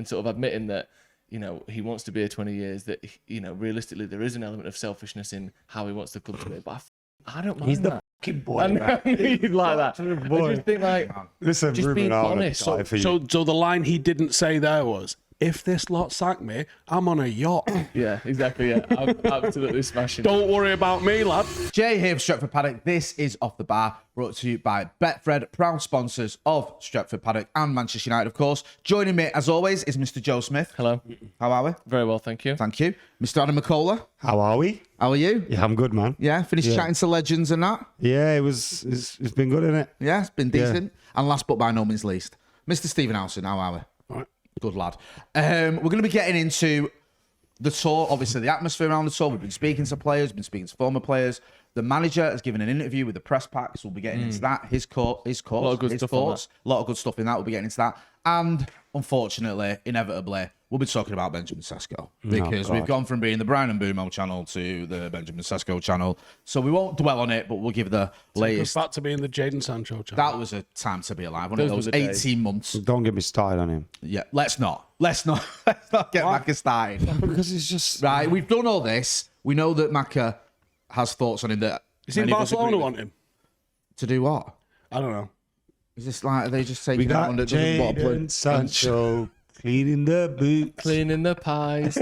sort of admitting that, he wants to be here 20 years, that, realistically there is an element of selfishness in how he wants the club to be. But I don't mind He's that. the fucking boy. I know he's like that. Boy. I just think Listen, just Ruben, being honest. So the line he didn't say there was, if this lot sack me, I'm on a yacht. Yeah, exactly. Yeah, I'm absolutely smashing. Don't worry about me, lad. Jay here for Stretford Paddock. This is Off the Bar, brought to you by Betfred, proud sponsors of Stretford Paddock and Manchester United, of course. Joining me, as always, is Mr. Joe Smith. Hello. How are we? Very well, thank you. Thank you. Mr. Adam McKola. how are we? How are you? Yeah, I'm good, man. Yeah, finished chatting to legends and that? Yeah, it's been good, isn't it? Yeah, it's been decent. And last but by no means least, Mr. Stephen Howson. How are we? All right. Good lad. We're going to be getting into the tour, obviously the atmosphere around the tour. We've been speaking to players, been speaking to former players. The manager has given an interview with the press packs. We'll be getting into that. His course, A lot of good stuff on that. A lot of good stuff in that. We'll be getting into that. And unfortunately, inevitably, we'll be talking about Benjamin Sesko. Because we've gone from being the Brian and Boomo channel to the Benjamin Sesko channel. So we won't dwell on it, but we'll give the latest. Back to being the Jaden Sancho channel. That was a time to be alive. One of Those those were the days. 18 months. Don't get me started on him. Yeah, let's not get Macca started. Because it's just... Right, we've done all this. We know that Macca has thoughts on him that... You seen many of us Barcelona agree with. want him? To do what? I don't know. Is this like, are they just taking We got everyone that doesn't want to play? Jadon Sancho cleaning the boots. Cleaning the pies.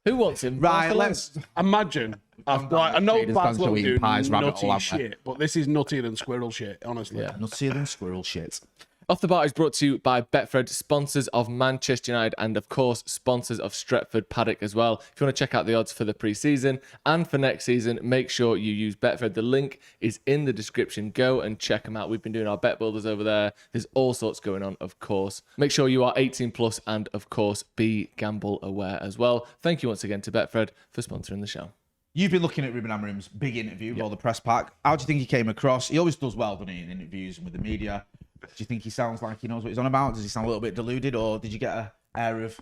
Who wants him? Right, Barcelona? let's... Imagine. I know Jadon Sancho Barcelona eating do pies, rabbit nutty hole, shit, but this is nuttier than squirrel shit, honestly. Yeah. Nuttier than squirrel shit. Off the Bar is brought to you by Betfred, sponsors of Manchester United and, of course, sponsors of Stretford Paddock as well. If you want to check out the odds for the pre-season and for next season, make sure you use Betfred. The link is in the description. Go and check them out. We've been doing our bet builders over there. There's all sorts going on, of course. Make sure you are 18 plus and, of course, be gamble aware as well. Thank you once again to Betfred for sponsoring the show. You've been looking at Ruben Amarim's big interview with all the press pack. How do you think he came across? He always does well, doesn't he, in interviews and with the media. Do you think he sounds like he knows what he's on about? Does he sound a little bit deluded, or did you get an air of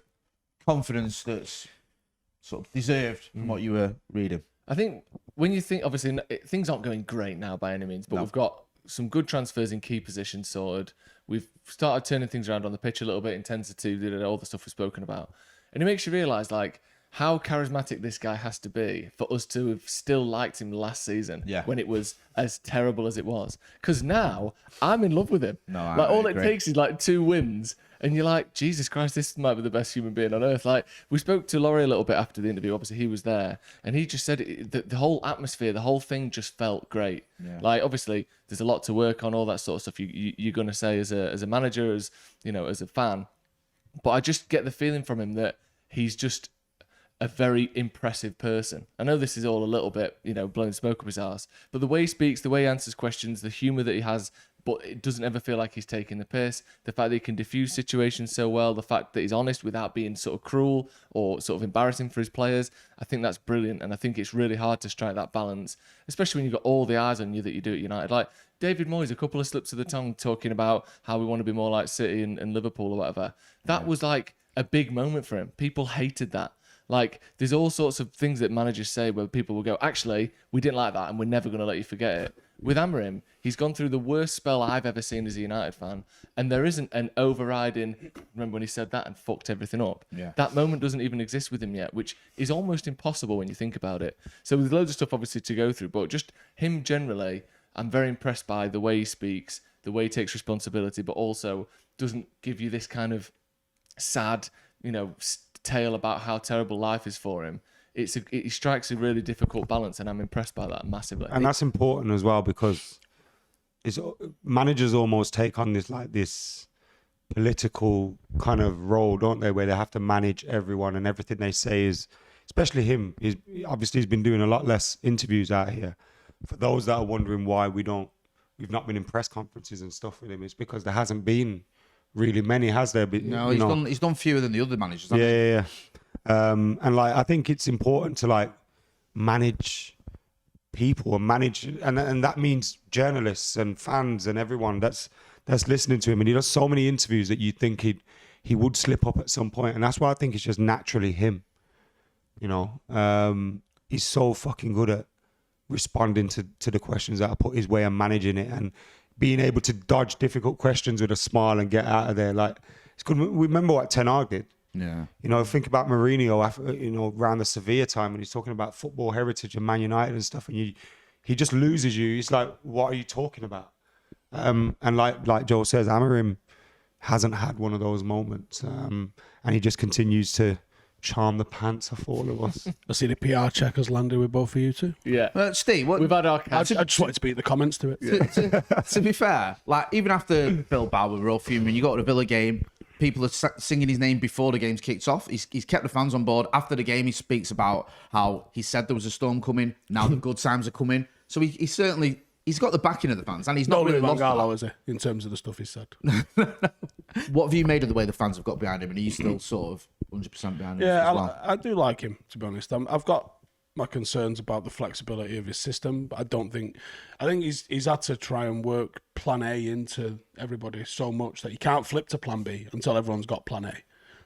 confidence that's sort of deserved from what you were reading? I think when you think, obviously, things aren't going great now by any means, but we've got some good transfers in key positions sorted. We've started turning things around on the pitch a little bit, intensity, all the stuff we've spoken about. And it makes you realise, like, how charismatic this guy has to be for us to have still liked him last season when it was as terrible as it was. Because now I'm in love with him. All it takes is like 2 wins, and you're like, Jesus Christ, this might be the best human being on earth. Like, we spoke to Laurie a little bit after the interview. Obviously, he was there, and he just said the whole atmosphere, the whole thing just felt great. Yeah. Like, obviously, there's a lot to work on, all that sort of stuff. You're going to say as a manager, as a fan, but I just get the feeling from him that he's just a very impressive person. I know this is all a little bit, blowing smoke up his arse, but the way he speaks, the way he answers questions, the humour that he has, but it doesn't ever feel like he's taking the piss. The fact that he can diffuse situations so well, the fact that he's honest without being sort of cruel or sort of embarrassing for his players, I think that's brilliant. And I think it's really hard to strike that balance, especially when you've got all the eyes on you that you do at United. Like David Moyes, a couple of slips of the tongue talking about how we want to be more like City and Liverpool or whatever. That was like a big moment for him. People hated that. Like, there's all sorts of things that managers say where people will go, actually, we didn't like that and we're never going to let you forget it. With Amorim, he's gone through the worst spell I've ever seen as a United fan, and there isn't an overriding, remember when he said that and fucked everything up? Yeah. That moment doesn't even exist with him yet, which is almost impossible when you think about it. So there's loads of stuff, obviously, to go through, but just him generally, I'm very impressed by the way he speaks, the way he takes responsibility, but also doesn't give you this kind of sad, tale about how terrible life is for him. It strikes a really difficult balance, and I'm impressed by that massively. And that's important as well, because managers almost take on this political kind of role, don't they, where they have to manage everyone, and everything they say is, especially him, he's been doing a lot less interviews out here. For those that are wondering why we've not been in press conferences and stuff with him, it's because there hasn't been really many, has there? But, no, he's done fewer than the other managers. Yeah. And like, I think it's important to like manage people and that means journalists and fans and everyone that's listening to him. And he does so many interviews that you think he would slip up at some point, and that's why I think it's just naturally him. He's so fucking good at responding to the questions that are put his way and managing it, and being able to dodge difficult questions with a smile and get out of there. Like, It's good. We remember what Ten Hag did. Yeah. You know, think about Mourinho, you know, around the Sevilla time when he's talking about football heritage and Man United and stuff, and he just loses you. He's like, what are you talking about? And like Joel says, Amorim hasn't had one of those moments, and he just continues to charm the pants off all of us. I see the PR check has landed with both of you two. Yeah. Steve, We've had our I just wanted to beat the comments to it. to be fair, like even after Bilbao, we were all fuming. You got to the Villa game, people are singing his name before the game's kicked off. He's kept the fans on board. After the game, he speaks about how he said there was a storm coming. Now the good times are coming. So he's certainly got the backing of the fans, and he's not really lost that, is he? In terms of the stuff he said. What have you made of the way the fans have got behind him, and are you still sort of 100% behind him? Yeah, as well? I do like him, to be honest. I've got my concerns about the flexibility of his system, but I think he's had to try and work plan A into everybody so much that you can't flip to plan B until everyone's got plan A.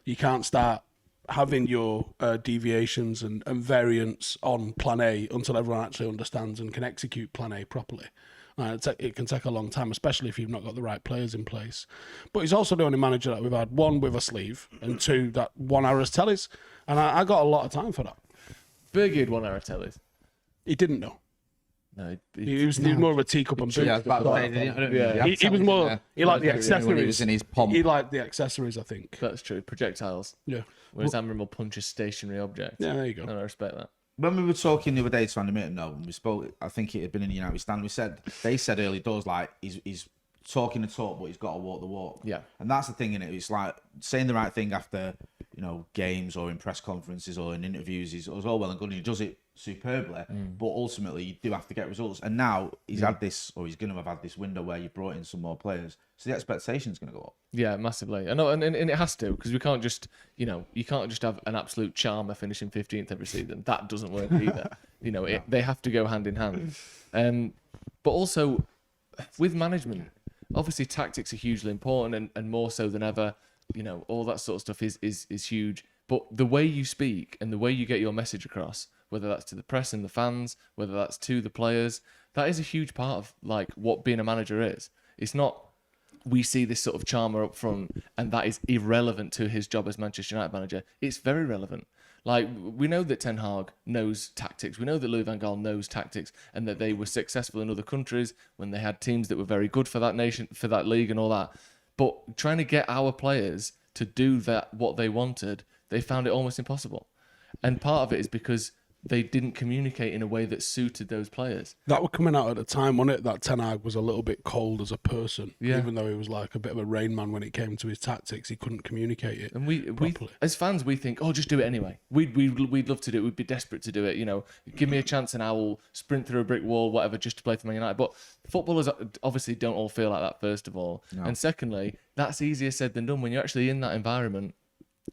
You can't start having your deviations and variants on plan A until everyone actually understands and can execute plan A properly. It can take a long time, especially if you've not got the right players in place. But he's also the only manager that we've had, one, with a sleeve, and two, that won Aristelli's. And I got a lot of time for that. Fergie had won Aristelli's. He didn't know. No, He was more of a teacup and boot. Yeah, I was about to say, He was more. He liked the accessories. In his pomp. He liked the accessories, I think. That's true. Projectiles. Yeah. Whereas Amorim will punch a stationary object. Yeah, there you go. And I respect that. When we were talking the other day to Andy Mitton, when we spoke, I think it had been in the United Stand. They said early doors, like he's talking the talk, but he's got to walk the walk. Yeah. And that's the thing in it. It's like saying the right thing after, games or in press conferences or in interviews is all well and good, and he does it superbly. But ultimately, you do have to get results. And now he's had this, or he's going to have had this window where you brought in some more players, so the expectation's going to go up. Yeah, massively. I know, and it has to, because we can't just, you can't just have an absolute charmer finishing 15th every season. That doesn't work either. They have to go hand in hand. But also, with management, obviously tactics are hugely important, and more so than ever. All that sort of stuff is huge. But the way you speak and the way you get your message across, whether that's to the press and the fans, whether that's to the players, that is a huge part of like what being a manager is. It's not we see this sort of charmer up front and that is irrelevant to his job as Manchester United manager. It's very relevant. Like, we know that Ten Hag knows tactics. We know that Louis van Gaal knows tactics, and that they were successful in other countries when they had teams that were very good for that nation, for that league and all that. But trying to get our players to do that, what they wanted, they found it almost impossible. And part of it is because they didn't communicate in a way that suited those players. That was coming out at a time, wasn't it, that Ten Hag was a little bit cold as a person. Yeah. Even though he was like a bit of a Rain Man when it came to his tactics, he couldn't communicate it. And we as fans, we think, oh, just do it anyway. We'd love to do it. We'd be desperate to do it. Give me a chance and I will sprint through a brick wall, whatever, just to play for Man United. But footballers obviously don't all feel like that, first of all. No. And secondly, that's easier said than done when you're actually in that environment.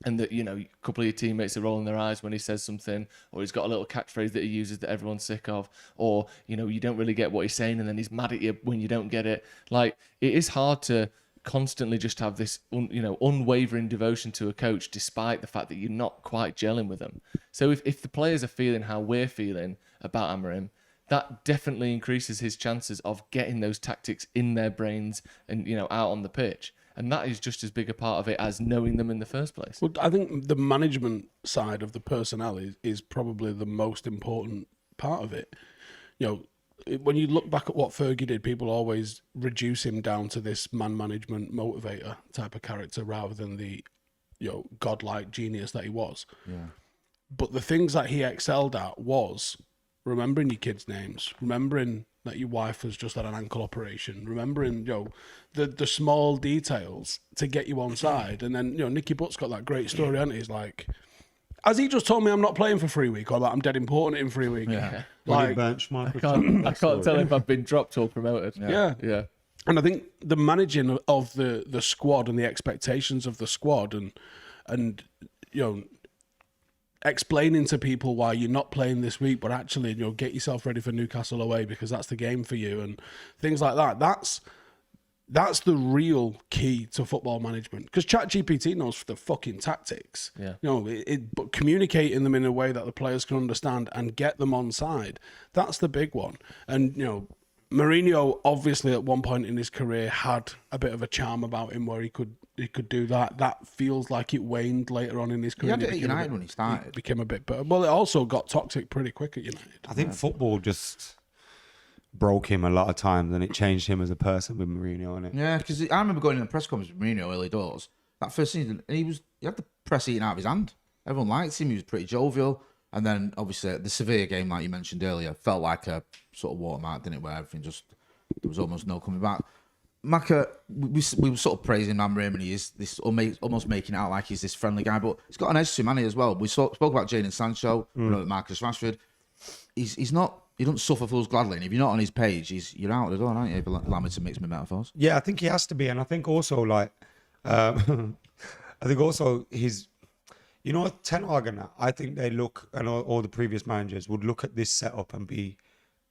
And that, a couple of your teammates are rolling their eyes when he says something, or he's got a little catchphrase that he uses that everyone's sick of, or, you don't really get what he's saying and then he's mad at you when you don't get it. Like, it is hard to constantly just have this, unwavering devotion to a coach despite the fact that you're not quite gelling with them. So if the players are feeling how we're feeling about Amorim, that definitely increases his chances of getting those tactics in their brains and, out on the pitch. And that is just as big a part of it as knowing them in the first place. Well, I think the management side of the personnel is probably the most important part of it. When you look back at what Fergie did, people always reduce him down to this man management motivator type of character rather than the, godlike genius that he was. Yeah. But the things that he excelled at was remembering your kids' names, remembering that your wife has just had an ankle operation, remembering, the small details to get you on side. And then, Nicky Butt's got that great story, hasn't he? He's like, has he just told me I'm not playing for 3 weeks, or that I'm dead important in 3 weeks? Yeah. Like, I can't tell if I've been dropped or promoted. Yeah. And I think the managing of the squad and the expectations of the squad and explaining to people why you're not playing this week, but actually, get yourself ready for Newcastle away because that's the game for you and things like that. That's the real key to football management, because ChatGPT knows the fucking tactics. Yeah. But communicating them in a way that the players can understand and get them on side, that's the big one. And, Mourinho obviously at one point in his career had a bit of a charm about him where he could do that. That feels like it waned later on in his career. He had it at United when he started. It became a bit better. Well, it also got toxic pretty quick at United. I think football just broke him a lot of times, and it changed him as a person with Mourinho on it. Yeah, because I remember going in the press conference with Mourinho early doors. That first season, and he had the press eating out of his hand. Everyone liked him. He was pretty jovial. And then, obviously, the Sevilla game, like you mentioned earlier, felt like a sort of watermark, didn't it? Where everything there was almost no coming back. Maka, we were sort of praising Amarim, and he is this almost making it out like he's this friendly guy, but he's got an edge to him, hasn't he, as well? We spoke about Jadon Sancho, Marcus Rashford. He's not. He doesn't suffer fools gladly, and if you're not on his page, you're out the door, aren't you? If you allow me to mix my metaphors. Yeah, I think he has to be, and I think also I think also his. You know, Ten Hag and that, I think they look, and all the previous managers would look at this setup and be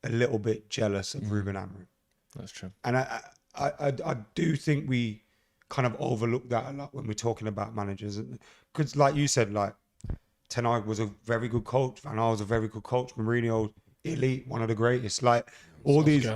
a little bit jealous of Ruben Amarim. That's true. And I do think we kind of overlook that a lot when we're talking about managers. Because like you said, like Ten Hag was a very good coach. Van Gaal was a very good coach. Mourinho, elite, one of the greatest. Like all these...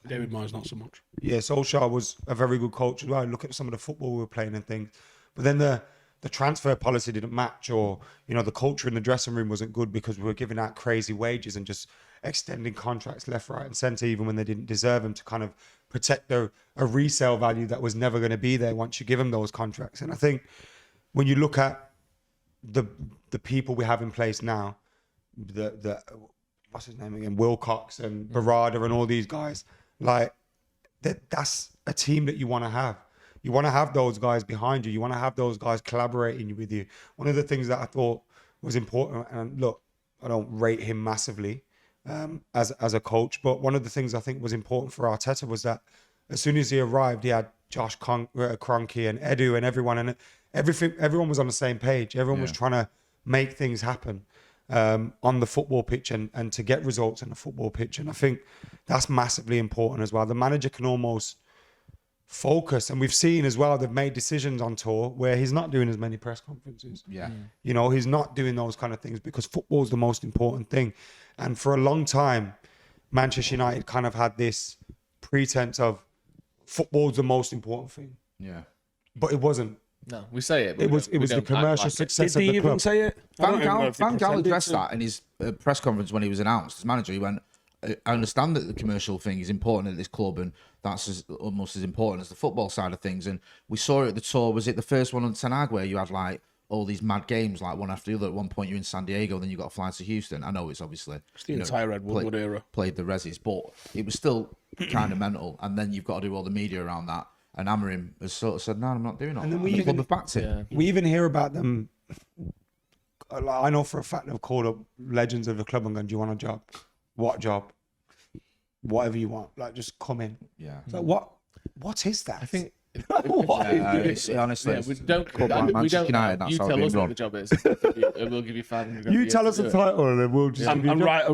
David Moyes, not so much. Yeah, Solskjaer was a very good coach as well. Look at some of the football we were playing and things. But then the transfer policy didn't match, or, you know, the culture in the dressing room wasn't good because we were giving out crazy wages and just extending contracts left, right and centre, even when they didn't deserve them, to kind of protect a resale value that was never going to be there once you give them those contracts. And I think when you look at the people we have in place now, the what's his name again, Wilcox and Barada and all these guys, like that's a team that you want to have. You want to have those guys behind you. You want to have those guys collaborating with you. One of the things that I thought was important, and look, I don't rate him massively as a coach, but one of the things I think was important for Arteta was that as soon as he arrived, he had Josh Kroenke and Edu and everyone, and everyone was on the same page. Everyone was trying to make things happen on the football pitch and to get results on the football pitch. And I think that's massively important as well. The manager can almost focus, and we've seen as well, they've made decisions on tour where he's not doing as many press conferences. You know, he's not doing those kind of things because football is the most important thing. And for a long time, Manchester United kind of had this pretense of football's the most important thing. But it wasn't. No, we say it. But it was the commercial success of the club. Did he even say it? Van Gaal addressed that in his press conference when he was announced as manager. He went, I understand that the commercial thing is important at this club, and that's almost as important as the football side of things. And we saw it at the tour. Was it the first one on Ten Hag where you had like all these mad games, like one after the other? At one point you're in San Diego, then you got to fly to Houston. I know it's obviously the entire Ed Woodward era. Played the resis, but it was still kind of mental. And then you've got to do all the media around that. And Amorim has sort of said, "No, I'm not doing it." And then the club have backed it. We even hear about them. I know for a fact they've called up legends of the club and gone, "Do you want a job? What job? Whatever you want. Like, just come in." So what is that? I think. Honestly, we don't. United, you tell us what the job is. We'll give you 500. You tell us the title, and then we'll just. And write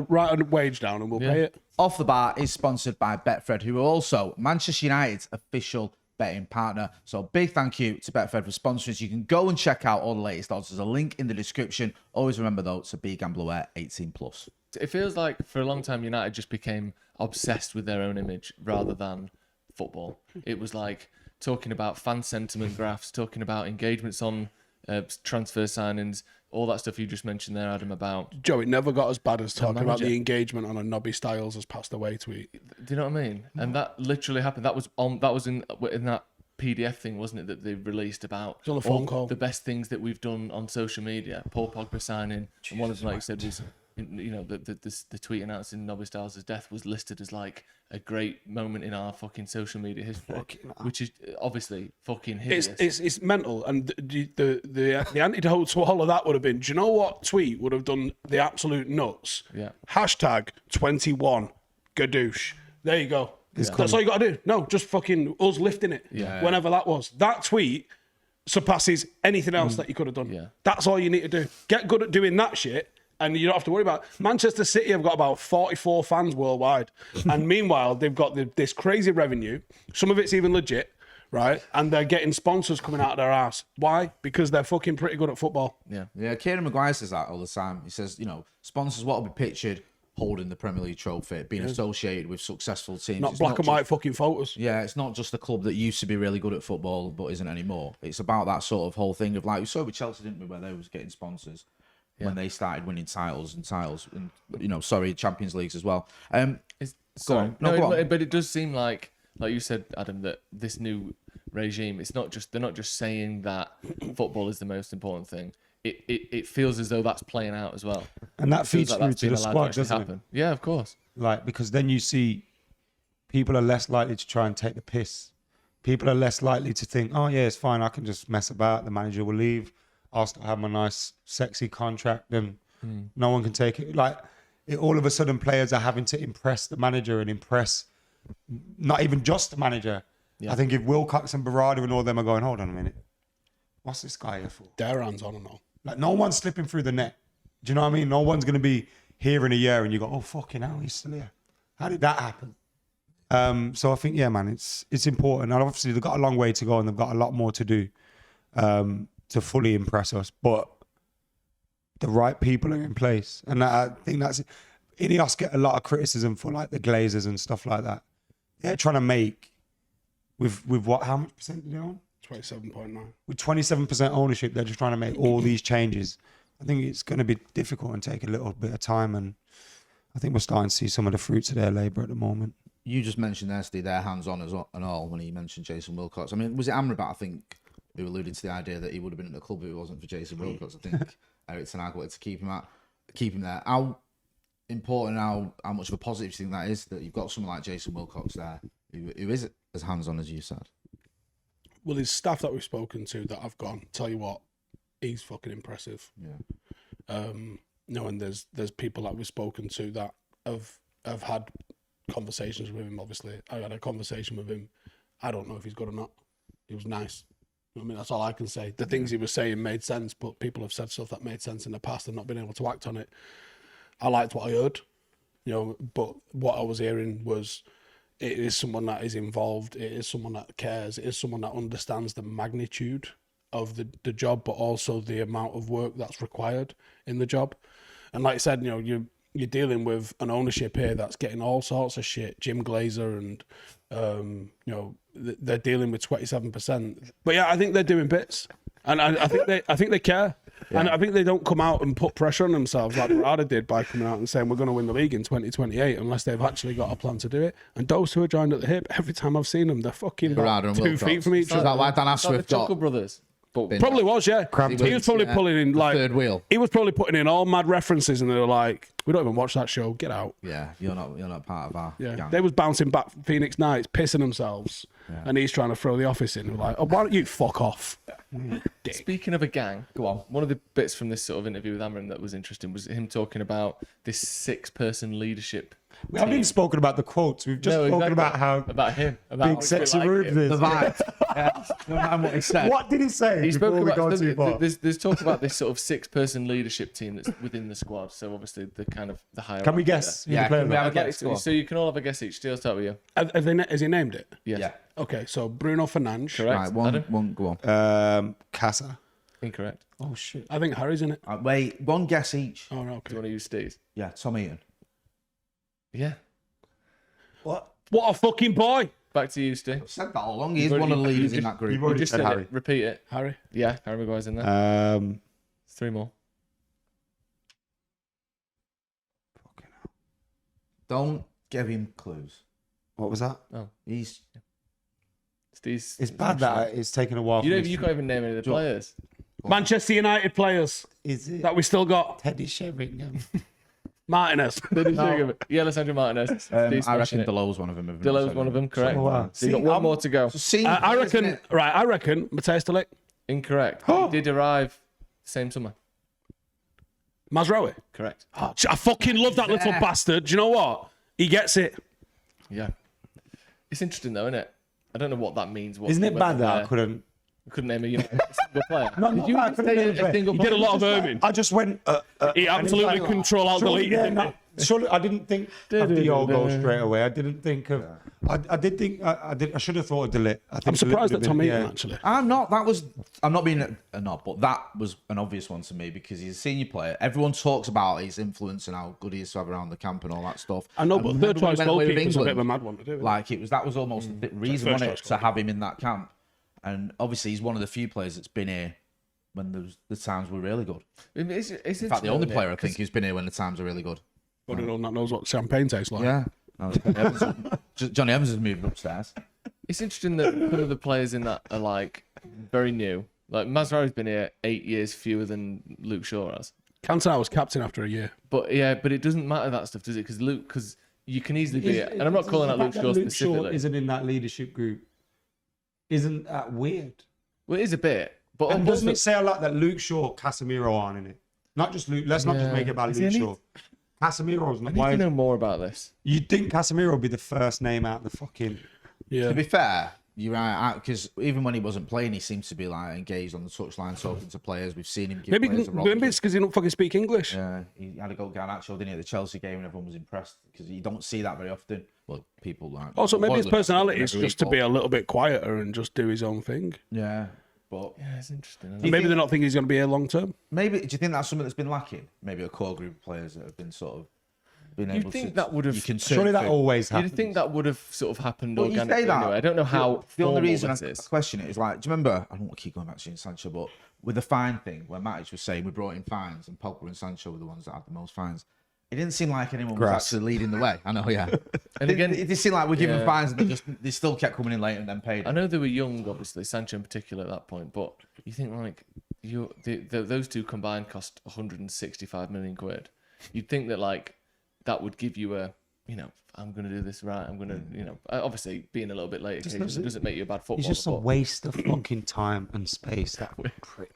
a wage down, and we'll pay it. Off the Bar is sponsored by Betfred, who are also Manchester United's official betting partner. So big thank you to Betfred for sponsoring us. You can go and check out all the latest odds. There's a link in the description. Always remember though, to be gambler 18+. It feels like for a long time United just became obsessed with their own image rather than football. It was like talking about fan sentiment graphs, talking about engagements on transfer signings, all that stuff you just mentioned there, Adam, about... Joe, it never got as bad as talking about the engagement on a Nobby Styles has passed away tweet. Do you know what I mean? And that literally happened. That was in that PDF thing, wasn't it, that they released about on a phone call. The best things that we've done on social media. Paul Pogba signing, and one of them, like you said, was... You know, the tweet announcing Nobby Styles' death was listed as like a great moment in our fucking social media history, which is obviously fucking hideous. It's mental, and the antidote to all of that would have been, do you know what tweet would have done the absolute nuts? Hashtag 21 Gadoosh. There you go. That's all you got to do. No, just fucking us lifting it. Whenever that was. That tweet surpasses anything else that you could have done. That's all you need to do. Get good at doing that shit. And you don't have to worry about it. Manchester City have got about 44 fans worldwide. And meanwhile, they've got this crazy revenue. Some of it's even legit, right? And they're getting sponsors coming out of their ass. Why? Because they're fucking pretty good at football. Yeah, Kieran Maguire says that all the time. He says, you know, sponsors want to be pictured holding the Premier League trophy, being associated with successful teams. Not It's black and white just- fucking photos. Yeah, it's not just a club that used to be really good at football but isn't anymore. It's about that sort of whole thing of like we saw with Chelsea, didn't we, where they was getting sponsors when they started winning titles, and Champions Leagues as well. Sorry, go on. But it does seem like you said, Adam, that this new regime, they're not just saying that football is the most important thing. It feels as though that's playing out as well. And that It feels feeds like through that's to being the allowed squad, actually doesn't it? happen. Yeah, of course. Like, because then you see people are less likely to try and take the piss. People are less likely to think, oh yeah, it's fine, I can just mess about, the manager will leave, I'll still have my nice sexy contract and no one can take it. Like, all of a sudden players are having to impress the manager and impress not even just the manager. Yeah. I think if Wilcox and Berardi and all them are going, hold on a minute, what's this guy here for? Their hands on and all. Like, no one's slipping through the net. Do you know what I mean? No one's going to be here in a year and you go, oh, fucking hell, he's still here. How did that happen? So I think, yeah, man, it's important. And obviously they've got a long way to go and they've got a lot more to do to fully impress us. But the right people are in place. And I think that's it. Ineos get a lot of criticism for like the Glazers and stuff like that. They're trying to make, with what, how much percent do they own? 27.9. With 27% ownership, they're just trying to make all these changes. I think it's going to be difficult and take a little bit of time. And I think we're starting to see some of the fruits of their labour at the moment. You just mentioned there, Steve, they're hands-on and all when you mentioned Jason Wilcox. I mean, was it Amrabat, I think, who alluded to the idea that he would have been at the club if it wasn't for Jason Wilcox? I think Eric Ten Hag wanted to keep him there. How important, how much of a positive do you think that is, that you've got someone like Jason Wilcox there who is as hands-on as you said? Well, his staff that we've spoken to that I've gone, tell you what, he's fucking impressive. Yeah. And there's people that we've spoken to that have had conversations with him. Obviously, I had a conversation with him. I don't know if he's good or not. He was nice. I mean, that's all I can say. The things he was saying made sense, but people have said stuff that made sense in the past and not been able to act on it. I liked what I heard, but what I was hearing was it is someone that is involved. It is someone that cares. It is someone that understands the magnitude of the job, but also the amount of work that's required in the job. And like I said, you're dealing with an ownership here that's getting all sorts of shit. Jim Glazer and they're dealing with 27%. But yeah, I think they're doing bits, and I think they care. Yeah. And I think they don't come out and put pressure on themselves like Rada did by coming out and saying we're going to win the league in 2028 unless they've actually got a plan to do it. And those who are joined at the hip, every time I've seen them, they're fucking about 2 feet from each other. Is that like Dan Ashworth the Chuckle Brothers? Probably was, yeah. He was probably pulling in like third wheel. He was probably putting in all mad references, and they were like, "We don't even watch that show. Get out." Yeah, you're not part of our gang. They was bouncing back Phoenix Knights, pissing themselves, and he's trying to throw the office in. We're like, "Oh, why don't you fuck off?" Speaking of a gang, go on. One of the bits from this sort of interview with Amarim that was interesting was him talking about this 6-person leadership. We haven't even spoken about the quotes. We've just spoken about how about him, big sexy Ruben is. The vibe. No matter what he said. What did he say? He spoke before we about go too far? there's talk about this sort of 6-person leadership team that's within the squad. So obviously the kind of the higher. Can we guess? Yeah, can we have a guess? So you can all have a guess each. I'll start with you. Has he named it? Yes. Yeah. Okay, so Bruno Fernandes. Correct. Right, one, go on. Casa. Incorrect. Oh shit. I think Harry's in it. Wait, one guess each. Oh, no, Do okay. you want to use Steve's? Yeah, Tom Eaton. Yeah. What a fucking boy, Back to you, Steve. I've said that all along. He's You've one of the already- leaders you've in that group. You've You already just said said Harry. it. Repeat it. Harry. Yeah, Harry Maguire's in there. 3 more. Don't give him clues. What was that? Oh, He's Steve's. It's bad that it's taken a while. You for know, me you to- can't even name any of the players. Manchester United players Is it that we still got. Teddy Sheringham? Martinez. Yeah, Alessandro Martinez. Steve's I reckon smashing it. Delow's one of them. Delow's one of them, correct. Oh, wow. So you got See, one more to go. I reckon. Right, I reckon Matthijs de Ligt. Incorrect. He did arrive same summer. Mazraoui. Correct. Oh, I fucking love that little bastard. Do you know what? He gets it. Yeah. It's interesting though, isn't it? I don't know what that means. Isn't it bad that I couldn't? couldn't name a single player. No, Did you I even couldn't name say a a player. single He player? did a lot of Irving. I just went. He and absolutely it's control out surely, deleted. surely I didn't think of Diogo straight away. I didn't think of I did think I should have thought of delete. I'm surprised at Tom Eaton, actually. I'm not. I'm not being not, but that was an obvious one to me because he's a senior player. Everyone talks about his influence and how good he is to have around the camp and all that stuff. I know, but third choice goalkeeper is a bit of a mad one to do. Like that was almost the reason wasn't it, to have him in that camp. And obviously, he's one of the few players that's been here when the times were really good. It's in fact, the only player I think who's been here when the times are really good. But no one knows what champagne tastes like. Yeah. Johnny Evans is moving upstairs. It's interesting that some of the players in that are like very new. Like Mazraoui's been here 8 years fewer than Luke Shaw has. Cantona was captain after a year. But it doesn't matter that stuff, does it? Because you can easily be it. And I'm not calling out Luke Shaw specifically. Shaw isn't in that leadership group. Isn't that weird? Well, it is a bit. But and doesn't it say a lot that Luke Shaw, Casemiro aren't in it? Not just Luke. Let's not just make it about Luke Shaw. Casemiro's not. I need to know more about this. You'd think Casemiro would be the first name out the fucking. Yeah. To be fair, you're right, because even when he wasn't playing, he seems to be like engaged on the touchline, talking to players. We've seen him give Maybe players it's because he don't fucking speak English. Yeah, he had a go Garnacho, didn't he, at the Chelsea game, and everyone was impressed because you don't see that very often. Well, people like. Also, maybe his personality is just to be a little bit quieter and just do his own thing. Yeah, but it's interesting. Maybe they're not thinking he's going to be here long term. Maybe. Do you think that's something that's been lacking? Maybe a core group of players that have been sort of. You'd think that would have. Surely that always happens. You'd think that would have sort of happened Well, organically. You say that. Anyway. I don't know how. The only reason I is. question it is like, do you remember? I don't want to keep going back to Jadon Sancho, but with the fine thing, where Matic was saying we brought in fines and Pogba and Sancho were the ones that had the most fines. It didn't seem like anyone was actually leading the way. I know, yeah. And again, it did seem like we're giving fines and they still kept coming in late and then paid. I know they were young, obviously, Sancho in particular at that point, but you think like those two combined cost 165 million quid. You'd think that like that would give you I'm going to do this right. I'm going to, obviously being a little bit late doesn't make you a bad footballer. It's just a waste of fucking time and space. That prick.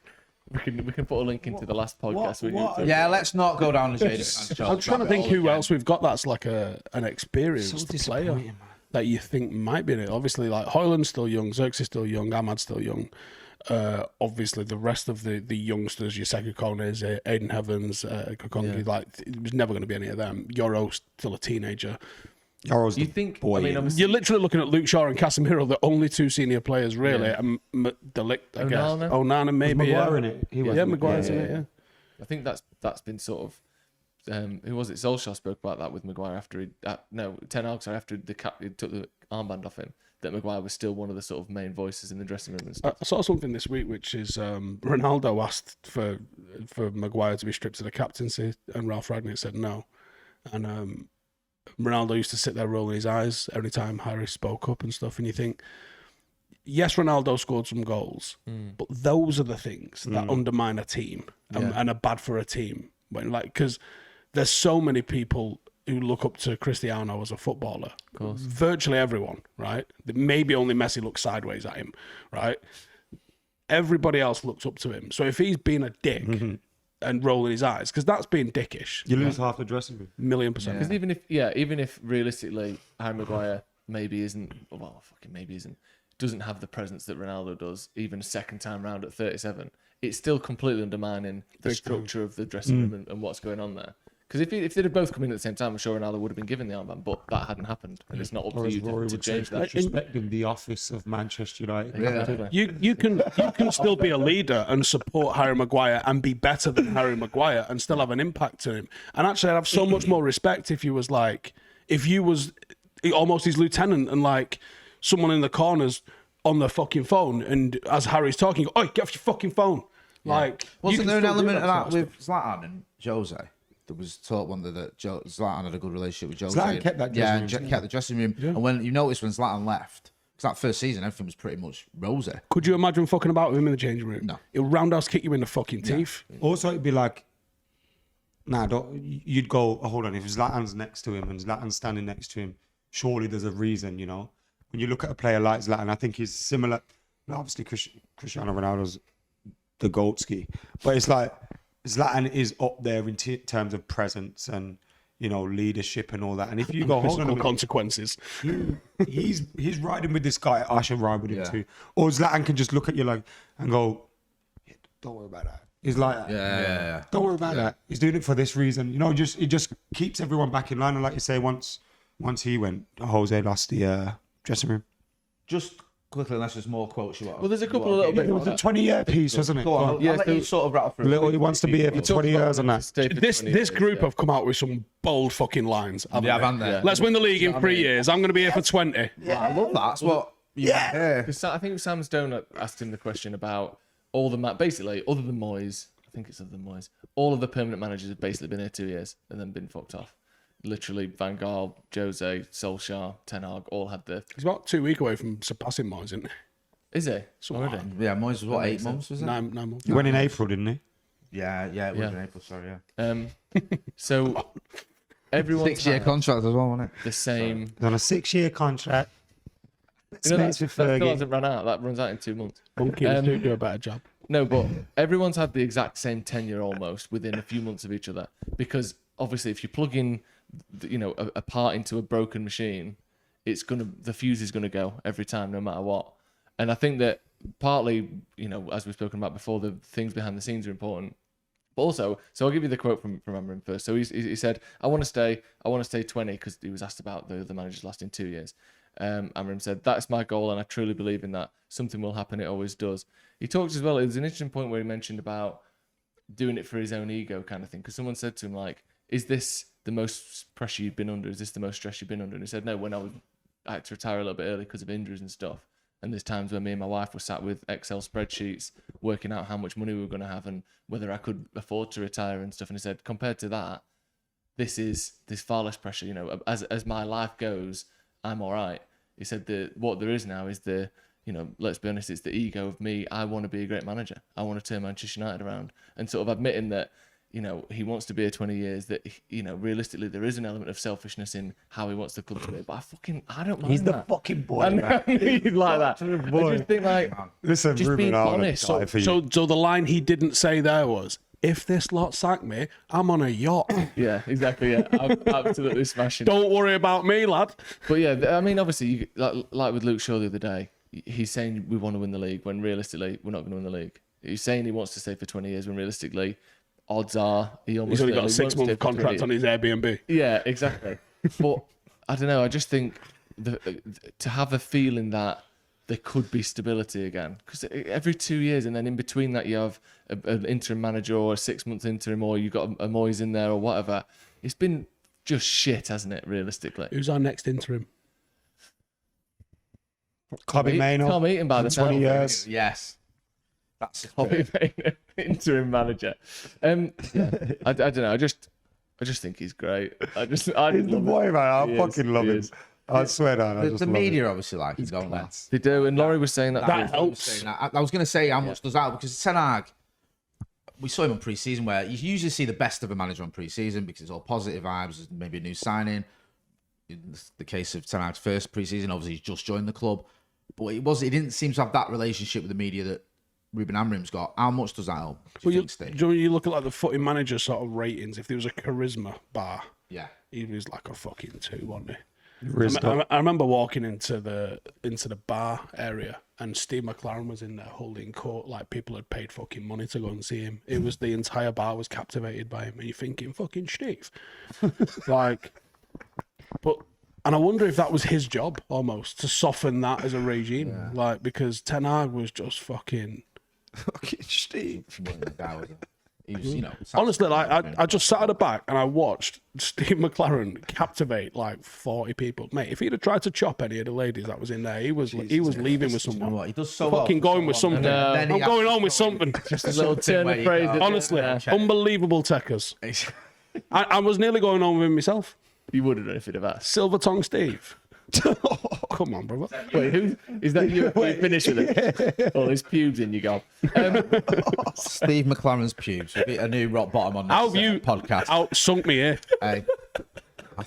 We can put a link into the last podcast. Yeah, let's not go down the Jadon Sancho. I'm trying to think who else we've got that's like an experienced player that you think might be in it. Obviously, like Hojlund's still young, Xerxes still young, Ahmad's still young. Obviously, the rest of the youngsters, your Sesko Kones, Aiden Heavens, Kokongi, like it was never going to be any of them. Yoro's still a teenager. Yoro's you think? Boy, I mean, obviously, you're literally looking at Luke Shaw and Casemiro, the only two senior players, really. And Delict, I guess. Onana, maybe. Maguire in it. Maguire's in it. Yeah. I think that's been sort of. Who was it? Solskjaer spoke about that with Maguire after Ten Hag after he took the armband off him. That Maguire was still one of the sort of main voices in the dressing room and stuff. I saw something this week, which is Ronaldo asked for Maguire to be stripped of the captaincy, and Ralph Ragnick said no. And Ronaldo used to sit there rolling his eyes every time Harry spoke up and stuff. And you think, yes, Ronaldo scored some goals, but those are the things that undermine a team and are bad for a team. Because there's so many people who look up to Cristiano as a footballer. Of course. Virtually everyone, right? Maybe only Messi looks sideways at him, right? Everybody else looks up to him. So if he's being a dick and rolling his eyes, because that's being dickish. You lose half the dressing room. 1,000,000%. Because even if realistically Harry Maguire maybe isn't, doesn't have the presence that Ronaldo does, even a second time round at 37, it's still completely undermining the structure of the dressing room and what's going on there. Because if they'd have both come in at the same time, I'm sure Ronaldo would have been given the armband, but that hadn't happened, and it's not up to you to change that. Respecting the office of Manchester United. Yeah. You can still be a leader and support Harry Maguire and be better than Harry Maguire and still have an impact to him. And actually, I'd have so much more respect if you was almost his lieutenant and like someone in the corners on the fucking phone, and as Harry's talking, "Oi, get off your fucking phone!" Like, wasn't there an element of that with Zlatan and Jose? There was talk one that Zlatan had a good relationship with Jose. Zlatan kept that dressing room. Kept the dressing room. Yeah. And when you notice when Zlatan left, because that first season everything was pretty much rosy. Could you imagine fucking about with him in the changing room? No. He'll roundhouse kick you in the fucking teeth. Also, it'd be like, you'd go, oh, hold on, if Zlatan's next to him and Zlatan's standing next to him, surely there's a reason, When you look at a player like Zlatan, I think he's similar. Obviously, Cristiano Ronaldo's the goat ski, but it's like Zlatan is up there in terms of presence and leadership and all that. And if you go, hold on, consequences, he's riding with this guy. I should ride with him too. Or Zlatan can just look at you and go, don't worry about that. He's like, don't worry about that. He's doing it for this reason. It just keeps everyone back in line. And like you say, once once he went, Jose lost the dressing room. Just quickly, unless there's more quotes you want. Well, there's a couple of little bits. It was a 20-year piece, wasn't it? Go on. Yeah, I'll let you sort of rattle through. Little, he wants to be here for 20 years and that. This group have come out with some bold fucking lines. Haven't they? Let's win the league in 3 years. I'm going to be here for 20. Yeah, I love that. That's what. Yeah. Because I think Sam Stone asked him the question about all the basically, other than Moyes, I think it's other than Moyes, all of the permanent managers have basically been here 2 years and then been fucked off. Literally, Van Gaal, Jose, Solskjaer, Ten Hag all had the. He's about 2 weeks away from surpassing Moyes, isn't he? Is he? Already? Yeah, Moyes was what, 8 months, was it? 9 months. He went in April, didn't he? Yeah, it was in April, sorry, yeah. So everyone's 6-year had contract as well, wasn't it? the same. He's on a 6-year contract. You know, that Mates with still Fergie. hasn't run out. That runs out in 2 months. Bunky do a better job. No, but everyone's had the exact same tenure almost within a few months of each other. Because obviously, if you plug in, a part into a broken machine, the fuse is gonna go every time, no matter what. And I think that partly, as we've spoken about before, the things behind the scenes are important. But also, so I'll give you the quote from Amarim first. So he said, "I want to stay 20," because he was asked about the managers lasting 2 years. Amarim said, "That's my goal, and I truly believe in that. Something will happen; it always does." He talked as well. It was an interesting point where he mentioned about doing it for his own ego, kind of thing. Because someone said to him, like, "Is this the most pressure you've been under? Is this the most stress you've been under?" And he said, "No. When I had to retire a little bit early because of injuries and stuff. And there's times where me and my wife were sat with Excel spreadsheets, working out how much money we were going to have and whether I could afford to retire and stuff." And he said, compared to that, there's far less pressure. As my life goes, I'm all right. He said what there is now is let's be honest, it's the ego of me. I want to be a great manager. I want to turn Manchester United around, and sort of admitting that, he wants to be here 20 years, that, realistically there is an element of selfishness in how he wants the club to be. But I don't mind He's that. the fucking boy. I know, man. he's like that. Boy. I just think, like, Listen, just Ruben being Amarim, honest. die for you. So the line he didn't say there was, "If this lot sack me, I'm on a yacht. Yeah, exactly. Yeah, I'm absolutely smashing. Don't worry about me, lad." But yeah, I mean, obviously, like with Luke Shaw the other day, he's saying we want to win the league when realistically we're not going to win the league. He's saying he wants to stay for 20 years when realistically, odds are he's He's only got a 6-month contract on his Airbnb. Yeah, exactly. But I don't know. I just think to have a feeling that there could be stability again, because every 2 years, and then in between that you have an interim manager or a 6-month interim, or you've got a Moyes in there or whatever. It's been just shit, hasn't it? Realistically, Who's our next interim? Kobe Mainoo. Tom Eaton by the 20 sound. years. Yes. That's Bobby Maynard, interim manager. I don't know. I just think he's great. I He's love the him. boy, man. I He is, fucking love he him. is. I swear down. I the just love media him. obviously like him, don't they? Class. They do, and Laurie was saying that. That too. helps. I was going to say how much does that, because Ten Hag, we saw him on pre-season, where you usually see the best of a manager on pre-season because it's all positive vibes, maybe a new signing. In the case of Ten Hag's first pre-season, obviously he's just joined the club, but he didn't seem to have that relationship with the media that Ruben Amarim's got. How much does that help? Do you think, Steve? You look at like the footy manager sort of ratings. If there was a charisma bar, Yeah. he was like a fucking 2, wasn't he? Rizzed up. I remember walking into the bar area, and Steve McLaren was in there holding court, like people had paid fucking money to go and see him. It was the entire bar was captivated by him, and you're thinking, fucking Steve, and I wonder if that was his job almost to soften that as a regime, because Ten Hag was just fucking Steve. He was, honestly, I just sat at the back and I watched Steve McLaren captivate like 40 people. Mate, if he'd have tried to chop any of the ladies that was in there, he was leaving with someone. What, he does so Fucking well. going with something. Then I'm going on with something. Just a little turn of phrase. Honestly, unbelievable techers. He's- I was nearly going on with him myself. You would have done if you'd have asked. Silver tongue Steve. Come on, brother. Wait, who is that? You finish with it? All his pubes in you go. Steve McLaren's pubes. Will be a new rock bottom on this How have you podcast. sunk me here? Hey,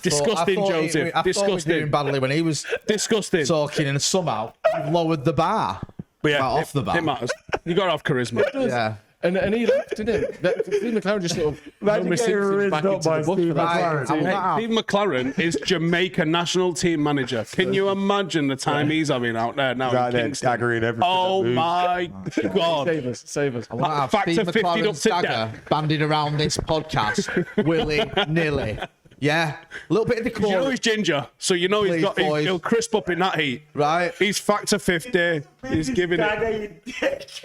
Disgusting, Joseph. I thought he was Disgusting. doing badly when he was Disgusting. talking, and somehow lowered the bar. But yeah, Well, off the bat. It matters. You got to have charisma. Yeah. And he left, didn't he? Steve McLaren just sort of Imagine Homer getting Simpson's rizzed back up into by the bush Steve for that. McLaren. I will Hey, not have- Steve McLaren is Jamaica national team manager. Can you imagine the time he's having out there now? Right in there, Kingston? daggering everything. Oh that moves. my God. Save us. I want to have Factor Steve 50 up McLaren's to dagger bandied around this podcast willy-nilly. Yeah, a little bit of You know decorum. he's ginger, so you know Please, boys. he'll crisp up in that heat. Right. He's factor 50. He's giving it.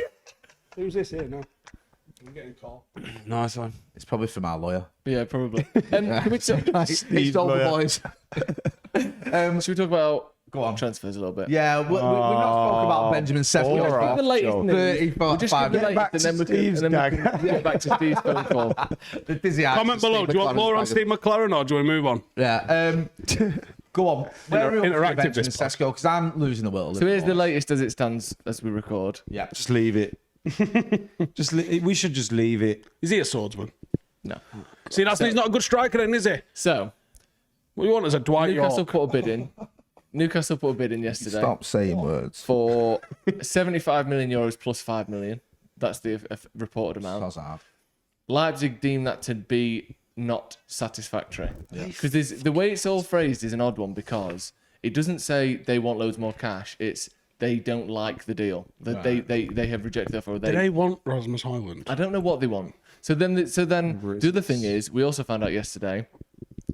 Who's this here now? I'm getting a call. Nice one. It's probably from our lawyer. Yeah, probably. Can we talk, It's all the boys. should we talk about Go on. transfers a little bit? Yeah, we've not spoken about Benjamin We'll Sesko. just give the latest news. 35 We'll just give the minutes. latest and then we can get back to Steve's phone call. The dizzy eyes Comment of below. Steve Do you want McLaren's more on bag. Steve McLaren or do you want to move on? Yeah. Go on. Where are we up to Interactive with Benjamin this pod. Sesko? Because I'm losing the will. So here's the latest as it stands as we record. Yeah. Just leave it. We should just leave it. Is he a swordsman? No. See, he's not a good striker then, is he? So What do you want as a Dwight Newcastle York? put a bid in. Newcastle put a bid in yesterday Stop saying words. for 75 million euros plus 5 million. That's the reported amount. That's hard. Leipzig deemed that to be not satisfactory. Because the way it's all phrased is an odd one because it doesn't say they want loads more cash. It's they don't like the deal. That they have rejected the offer. Do they want Rasmus Hojlund? I don't know what they want. So then the other thing is we also found out yesterday.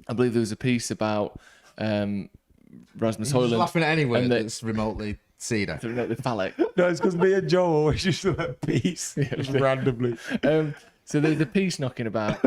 I believe there was a piece about Rasmus Just Hojlund laughing at any word and the- that's remotely cedar. the phallic. No, it's because me and Joe always used to let peace randomly. So there's a piece knocking about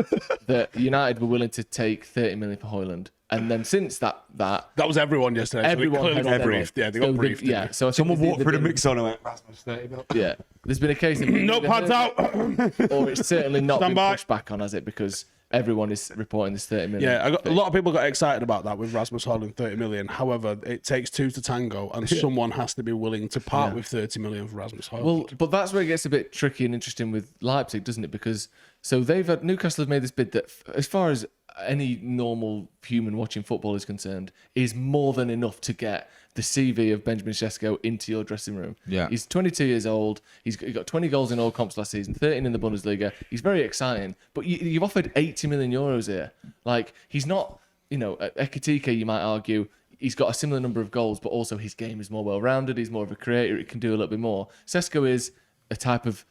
that United were willing to take 30 million for Hojlund, and then since that That was everyone yesterday. everyone so they has clearly got said briefed. it. Yeah, they got So briefed. didn't yeah, they? so I think Someone there's walked through the been- mix on and went, Rasmus, 30 mil. Yeah, there's been a case of Notepads out. or it's certainly not Stand been by. pushed back on, has it? Because everyone is reporting this 30 million. Yeah, a lot of people got excited about that with Rasmus Hojlund 30 million. However, it takes two to tango, and someone has to be willing to part with 30 million for Rasmus Hojlund. Well, but that's where it gets a bit tricky and interesting with Leipzig, doesn't it? Because so Newcastle have made this bid that, as far as any normal human watching football is concerned, is more than enough to get the CV of Benjamin Sesko into your dressing room. Yeah. He's 22 years old. He got 20 goals in all comps last season, 13 in the Bundesliga. He's very exciting. But you've offered 80 million euros here. Like, he's not, Ekitike, you might argue, he's got a similar number of goals, but also his game is more well-rounded. He's more of a creator. He can do a little bit more. Sesko is a type of,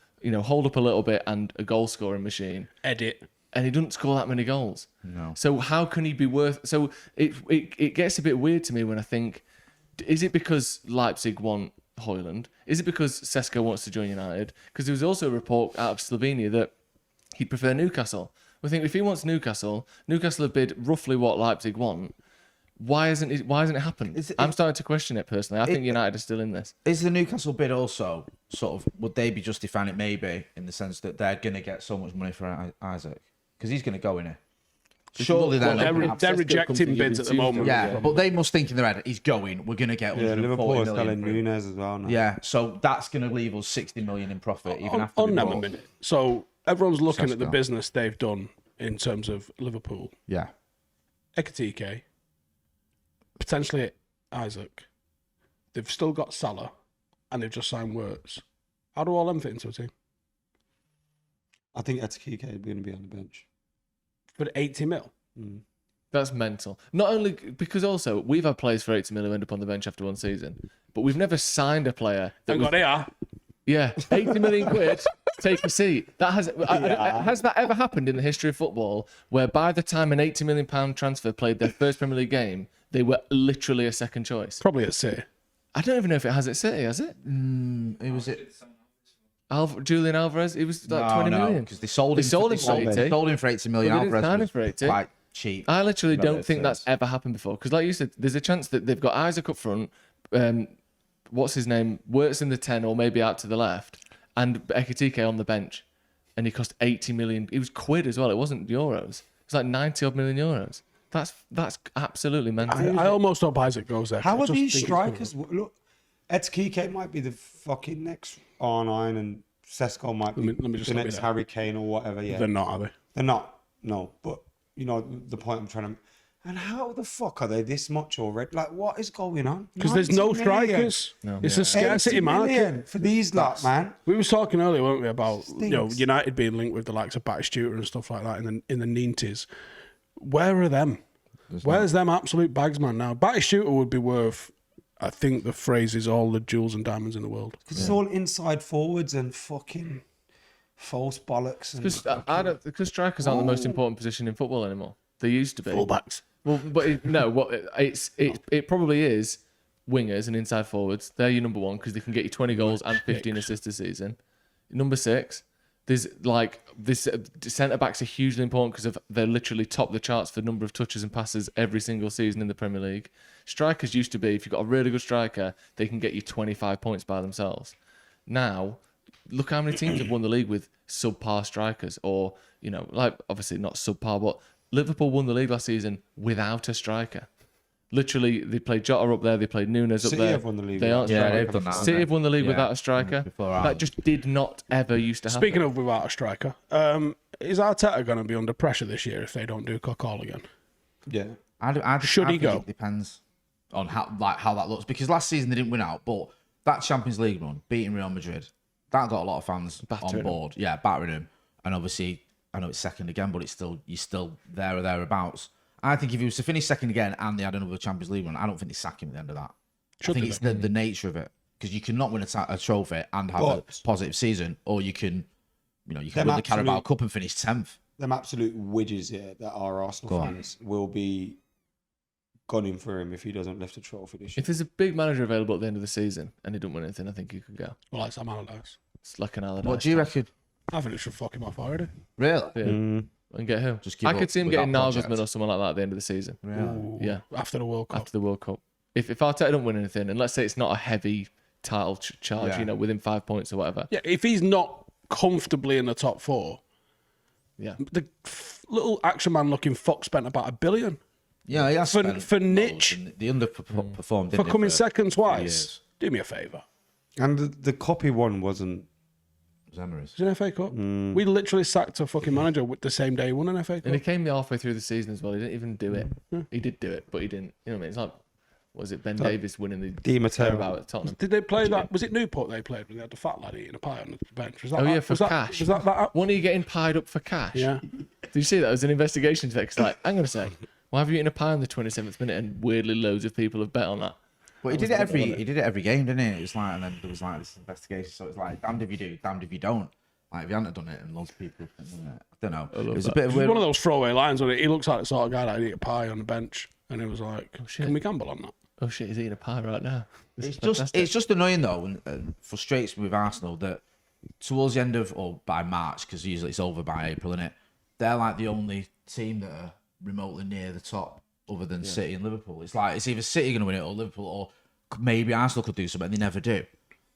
hold up a little bit and a goal-scoring machine. Edit. And he doesn't score that many goals. No. So how can he be worth? So it gets a bit weird to me when I think, is it because Leipzig want Hojlund? Is it because Sesko wants to join United? Because there was also a report out of Slovenia that he'd prefer Newcastle. I think if he wants Newcastle have bid roughly what Leipzig want. Why hasn't it happened? I'm starting to question it personally. I think United are still in this. Is the Newcastle bid also sort of, would they be justifying it maybe in the sense that they're going to get so much money for Isaac? Because he's going to go in here. Surely they're They're, not. they're rejecting bids at the moment. Yeah, but they must think in their head, he's going, we're going to get Yeah, 140 Liverpool are million selling for him. Nunes as well now. Yeah, so that's going to leave us 60 million in profit even after On the them a minute. So everyone's looking at the Sesko. business they've done in terms of Liverpool. Yeah. Ekitike, potentially Isaac. They've still got Salah, and they've just signed Wirtz. How do all them fit into a team? I think Ekitike is going to be on the bench. For 80 mil? That's mental. Not only because also we've had players for 80 million who end up on the bench after one season, but we've never signed a player that Thank was, God they are. yeah, 80 million quid, take a seat. That has that ever happened in the history of football where by the time an 80 million pound transfer played their first Premier League game, they were literally a second choice? Probably at City. I don't even know if it has at City, has it? Who was it? Julian Alvarez, it was like 20 million. Because they sold him. They sold him for 80. They sold him for 80 million. But they didn't Alvarez sign him was for 80. quite cheap. I literally No, don't it think that's says. ever happened before. Because, like you said, there's a chance that they've got Isaac up front, what's his name, Wirtz in the 10 or maybe out to the left, and Ekitike on the bench. And he cost 80 million. It was quid as well. It wasn't euros. It's like 90 odd million euros. That's absolutely mental. I almost hope Isaac goes there. How I are just these think he's strikers? Look, Ekitike might be the fucking next R9 and Sesko might be Let me just the stop you next there. Harry Kane or whatever. Yeah, They're not, are they? They're not. No, but the point I'm trying to. And how the fuck are they this much already? Like, what is going on? Because there's no 90 million. strikers. It's a scarcity 80 market. million for these lot, man. We were talking earlier, weren't we, about Stinks. United being linked with the likes of Batistuta and stuff like that in the 90s. Where are them? Where's them absolute bagsman now? Batistuta would be worth, I think the phrase is all the jewels and diamonds in the world. Because it's all inside forwards and fucking false bollocks. And Because strikers aren't the most important position in football anymore. They used to be. Fullbacks. Well, but it probably is wingers and inside forwards. They're your number one because they can get you 20 goals and 15 assists a season. Number 6, there's like this centre backs are hugely important because they're literally top the charts for number of touches and passes every single season in the Premier League. Strikers used to be, if you've got a really good striker, they can get you 25 points by themselves. Now, look how many teams have won the league with subpar strikers, or like obviously not subpar, but Liverpool won the league last season without a striker. Literally, they played Jota up there, they played Nunes up City there. have won the league. They aren't Yeah, strikers. they've done that. City have won the league Yeah. without a striker. Before That Ireland. just did not ever used to happen. Speaking of without a striker, is Arteta going to be under pressure this year if they don't do McKola again? Yeah. Should he think go? It depends on how that looks, because last season they didn't win out, but that Champions League run, beating Real Madrid, that got a lot of fans Battering on board. Yeah, battering him, and obviously I know it's second again, but you're still there or thereabouts. I think if he was to finish second again and they had another Champions League run, I don't think they sack him at the end of that. I think it's the nature of it, because you cannot win a trophy and have a positive season, or you can win the Carabao Cup and finish 10th. Them absolute widgets here that are Arsenal fans will be gunning for him if he doesn't lift a trophy this year. If there's a big manager available at the end of the season and he doesn't win anything, I think he could go. Well, like Sam Allardyce. It's like an Allardyce. What do you reckon? I think it should fuck him off already. Really? Yeah. And get who? Just give I could up see him with getting that Nagelsmann project. or someone like that at the end of the season. Really? Ooh, Yeah. After the World Cup. After the World Cup. If Arteta don't win anything, and let's say it's not a heavy title charge, Yeah. within 5 points or whatever. Yeah, if he's not comfortably in the top 4, Yeah. the little action man looking fuck spent about $1 billion Yeah, he has For- spent for loads, Nitch. and they underperformed for didn't they, coming second twice. years. Do me a favour. And the copy one wasn't. Emery's. It's an FA Cup. We literally sacked a fucking manager with the same day he won an FA Cup. And he came halfway through the season as well. He didn't even do it. He did do it, but he didn't. You know what I mean? It's like, what was it, Ben Davis winning the Di Matteo. Carabao at Tottenham? Did they play that? Was it Newport they played when they had the fat lad eating a pie on the bench? Was that Oh, that? yeah, for was that, cash. Was that? When are you getting pied up for cash? Yeah. Did you see that? It was an investigation to that. Like, hang on a sec. Why have you eaten a pie on the 27th minute? And weirdly, loads of people have bet on that. But he did it every game, didn't he? It was like, and then there was like this investigation. So it's like, damned if you do, damned if you don't. Like if you hadn't done it, and loads of people, I don't know. It was a bit of It was weird. one of those throwaway lines where he looks like the sort of guy that would eat a pie on the bench, and it was like, shit. can we gamble on that? Oh shit, he's eating a pie right now. This is It's fantastic. just annoying though, and frustrates me with Arsenal that towards the end of, or by March, because usually it's over by April, isn't it? They're like the only team that are remotely near the top, other than City and Liverpool. It's like it's either City going to win it or Liverpool, or maybe Arsenal could do something. And they never do.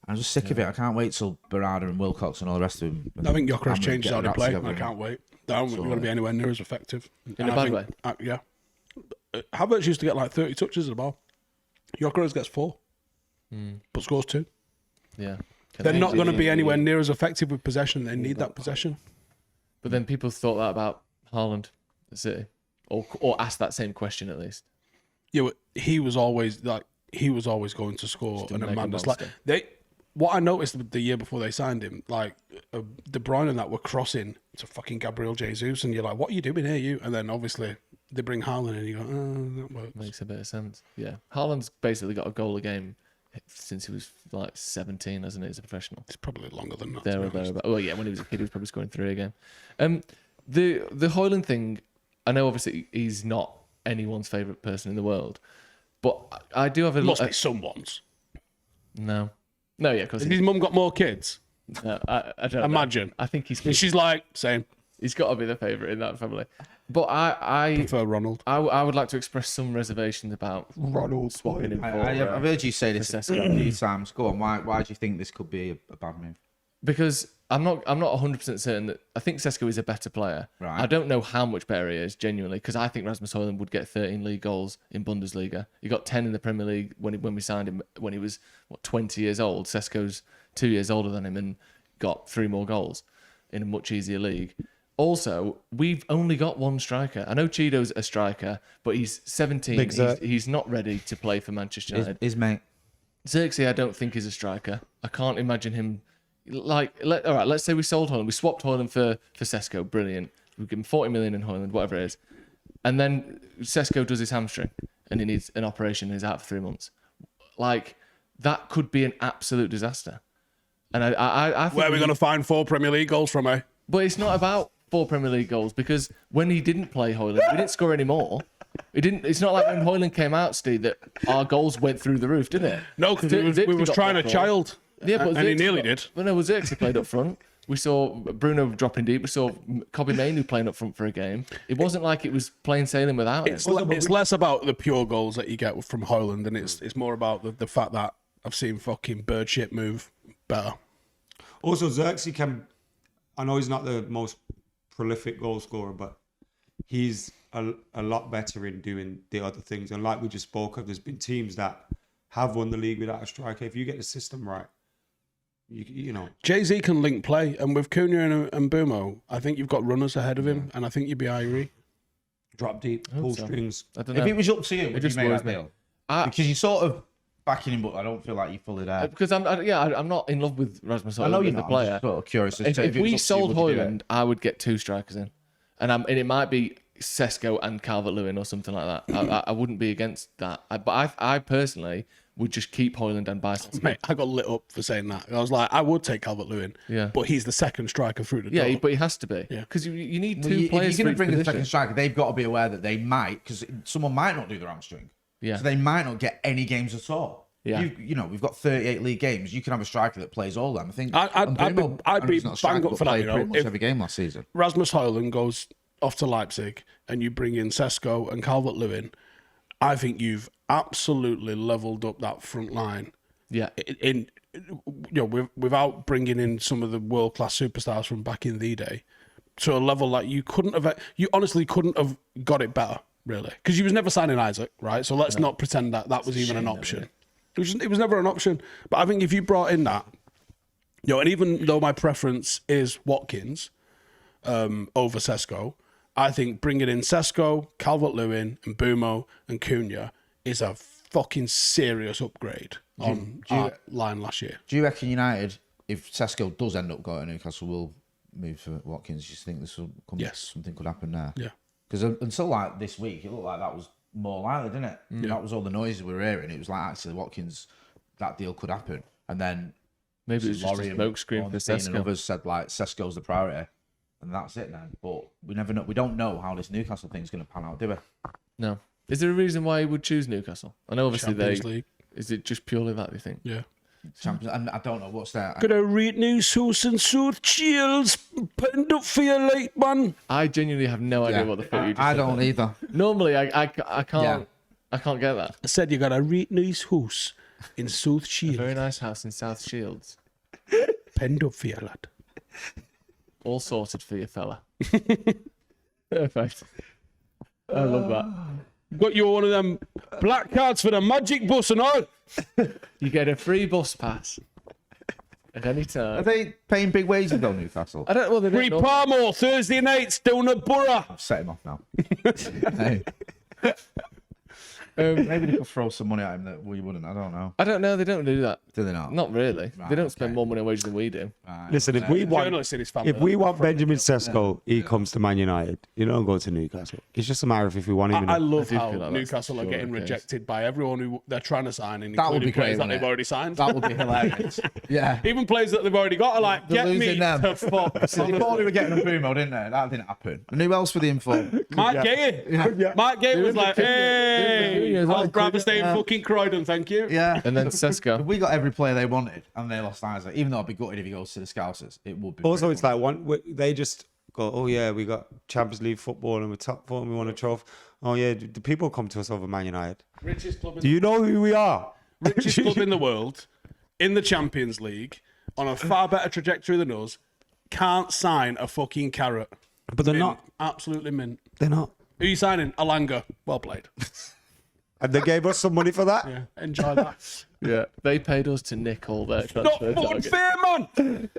I'm just sick of it. I can't wait till Berardi and Wilcox and all the rest of them. I think Gyökeres Amarim changed get how they their play, acts and I together. can't wait. They aren't going to be anywhere near as effective. In a bad way? Yeah. Havertz used to get like 30 touches of the ball. Gyökeres gets 4, but scores 2. Yeah. They're not going to be anywhere near as effective with possession. They need that possession. But then people thought that about Haaland at City, or asked that same question at least. Yeah, but he was always going to score a an mega madness. monster. Like what I noticed the year before they signed him, like De Bruyne and that were crossing to fucking Gabriel Jesus, and you're like, what are you doing here, you? And then obviously they bring Haaland in, and you go, oh, that works. Makes a bit of sense. Yeah. Haaland's basically got a goal a game since he was like 17, hasn't he, as a professional? It's probably longer than that. There or thereabouts. Well, yeah, when he was a kid, he was probably scoring 3 a game. The Hojlund thing, I know obviously he's not anyone's favourite person in the world, but I do have a Must be someone's. No, yeah, because Has his mum got more kids? no, I don't Imagine. know. I think he's And she's like, same. he's got to be the favourite in that family. But I Prefer Ronald. I would like to express some reservations about Ronald swapping him for. I've heard you say this for a Sesko. few times. Go on. Why do you think this could be a bad move? Because I'm not 100% certain that I think Sesko is a better player. Right. I don't know how much better he is genuinely, because I think Rasmus Hojlund would get 13 league goals in Bundesliga. He got 10 in the Premier League when we signed him when he was 20 years old. Sesko's 2 years older than him and got 3 more goals in a much easier league. Also, we've only got one striker. I know Cheeto's a striker, but he's 17. Big Zerk. He's not ready to play for Manchester United. His mate. Xerxes, I don't think is a striker. I can't imagine him. All right, let's say we sold Hojlund. We swapped Hojlund for Sesko. Brilliant. We give him 40 million in Hojlund, whatever it is. And then Sesko does his hamstring and he needs an operation and he's out for 3 months. Like, that could be an absolute disaster. And I think Where are we going to find 4 Premier League goals from, eh? But it's not about 4 Premier League goals because when he didn't play Hojlund, we didn't score any more. It's not like when Hojlund came out, Steve, that our goals went through the roof, did it? No, because we was trying a child. Yeah, but and he nearly did. But no, Xerxes played up front. We saw Bruno dropping deep. We saw Kobe Mainoo playing up front for a game. It wasn't like it was plain sailing without him. It's less about the pure goals that you get from Hojlund, and it's more about the fact that I've seen fucking bird shit move better. Also, Xerxes I know he's not the most prolific goal scorer, but he's a lot better in doing the other things. And like we just spoke of, there's been teams that have won the league without a striker. If you get the system right, you know. Jay-Z can link play, and with Cunha and Bumo, I think you've got runners ahead of him, and I think you'd be Irie. Drop deep, pull strings. I don't know. If it was up to you, would you make that deal? Because you sort of backing him, but I don't feel like you're fully there. Because I'm not in love with Rasmus Hojlund. I know you're as the not. player. I'm just sort of curious. If we sold Hojlund, I would get 2 strikers in, and it might be Sesko and Calvert-Lewin or something like that. I wouldn't be against that. But I personally would just keep Hojlund and buy Sesko. Mate, I got lit up for saying that. I was like, I would take Calvert-Lewin, but he's the second striker through the door. Yeah, but he has to be. Yeah, because you need 2 players. If you're going to bring in the position. second striker, they've got to be aware that they might, because someone might not do their hamstring. Yeah. So they might not get any games at all. Yeah. You know, we've got 38 league games. You can have a striker that plays all them. I think I'd be bang up for that. You know, pretty much every game last season. Rasmus Hojlund goes off to Leipzig and you bring in Sesko and Calvert-Lewin, I think you've absolutely leveled up that front line. Yeah. Without bringing in some of the world-class superstars from back in the day to a level that you honestly couldn't have got it better, really. Because you was never signing Isaac, right? So let's not pretend that was even an option. It was never an option. But I think if you brought in that, and even though my preference is Watkins over Sesko, I think bringing in Sesko, Calvert-Lewin, and Bumo and Cunha is a fucking serious upgrade on our line last year. Do you reckon United, if Sesko does end up going to Newcastle, will move for Watkins? Do you think this will come? Yes. Something could happen there. Yeah. Because until like this week, it looked like that was more likely, didn't it? Yeah. That was all the noises we were hearing. It was like actually Watkins, that deal could happen, and then maybe it was just a smokescreen for Sesko. And others said like Sesko's the priority, and that's it then. But we never know. We don't know how this Newcastle thing's going to pan out, do we? No. Is there a reason why he would choose Newcastle? I know obviously Champions League. Is it just purely that, do you think? Yeah. Champions, and I don't know what's that. Gonna read news house and South Shields penned up for you, late man. I genuinely have no idea what the fuck you just I said don't there. either. Normally, I can't. Yeah. I can't get that. I said you got a read news house in South A Shields. very nice house in South Shields. Penned up for you, lad. All sorted for you, fella. Perfect. I love that. Got you one of them black cards for the magic bus and all. You get a free bus pass at any Are time. they paying big wages though, Newcastle? I don't. Well, they Free don't know. Palmo Thursday nights down at Borough. I've set him off now. Hey. Maybe they could throw some money at him that we wouldn't. I don't know. I don't know. They don't do that. Do they not? Not really. Right, they don't spend okay. more money on wages than we do. Right. Listen, if we want Journalist in his family. Benjamin Sesko, he comes to Man United. You don't go to Newcastle. It's just a matter of if we want him. I love I do how feel like that's Newcastle are sure getting the case. rejected by everyone who they're trying to sign, That would including be players great, that wouldn't they've it? already signed. That would be hilarious. Yeah. Even players that they've already got are like, They're get me losing them. to fuck. So they thought they were getting a Brumo, didn't they? That didn't happen. And who else for the info? Mark Gay. Mark Gay was like, hey, I'd rather stay in fucking Croydon, thank you. Yeah. And then Sesko. We got every player they wanted, and they lost Isaac. Even though I'd be gutted if he goes to the Scousers, it would be. Also, it's like they just go, oh yeah, we got Champions League football and we're top four and we won a trophy. Oh yeah, the people come to us over Man United. Richest club Do you know who we are? richest club in the world, in the Champions League, on a far better trajectory than us, can't sign a fucking carrot. But they're not. Absolutely mint. They're not. Who are you signing? Alanga. Well played. And they gave us some money for that. Yeah, enjoy that. Yeah, they paid us to nick all their Not transfer fucking targets. fair, man.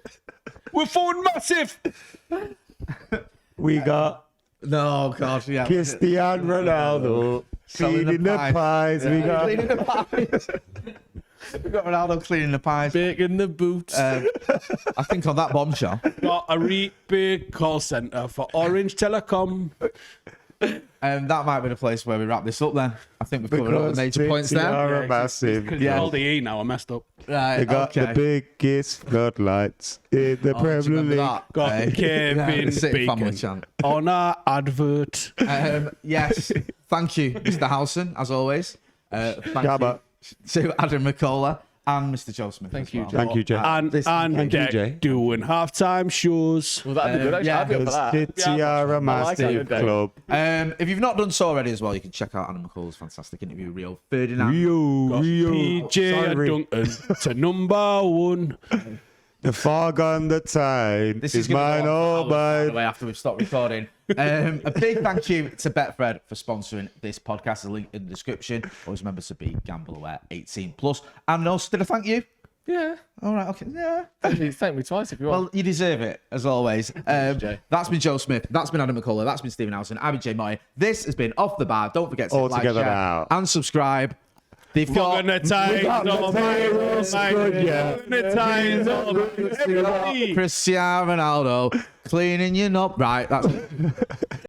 We're forward massive. We got No, God, yeah. Cristiano Ronaldo Selling feeding the pies. We got cleaning the pies. We got Ronaldo cleaning the pies. Baking the boots. I think on that bombshell. Got a really big call centre for Orange Telecom. That might be the place where we wrap this up then. I think we've covered all the major points City there. are a massive. Because all the E now, I messed up. Right, They got the biggest floodlights in the Oh, do you Premier remember League. that? Got Kevin the City family Bacon chant. on our advert. Yes, thank you, Mr. Howson, as always. Thank Shabba. you to Adam McKola and Mr. Joe Smith. Thank as you, well. Joe. Thank you, Jay. And Thank you, Jay. doing halftime shows. Well, that'd be good. Actually, yeah. I'd be up for that. City are a massive Dave. club. If you've not done so already as well, you can check out Adam McCall's fantastic interview with Rio Ferdinand. Rio. PJ and Sorry. Duncan to number one. The fog on the tide This is gonna mine, go on all for hours, by the mine. way, after we've stopped recording. A big thank you to Betfred for sponsoring this podcast. There's a link in the description. Always remember to be gamble aware 18 plus. And also, did I thank you? Yeah. All right, okay. Yeah. Thank me twice if you want. Well, you deserve it, as always. Jay. That's been Joe Smith. That's been Adam McKola. That's been Stephen Howson. I've been Jay Motty. This has been Off the Bar. Don't forget to All like, together share, now. and subscribe. They've got... Fucking the times got the on Taylor's good, yeah. the times on everybody. Cristiano Ronaldo cleaning you up. Right, that's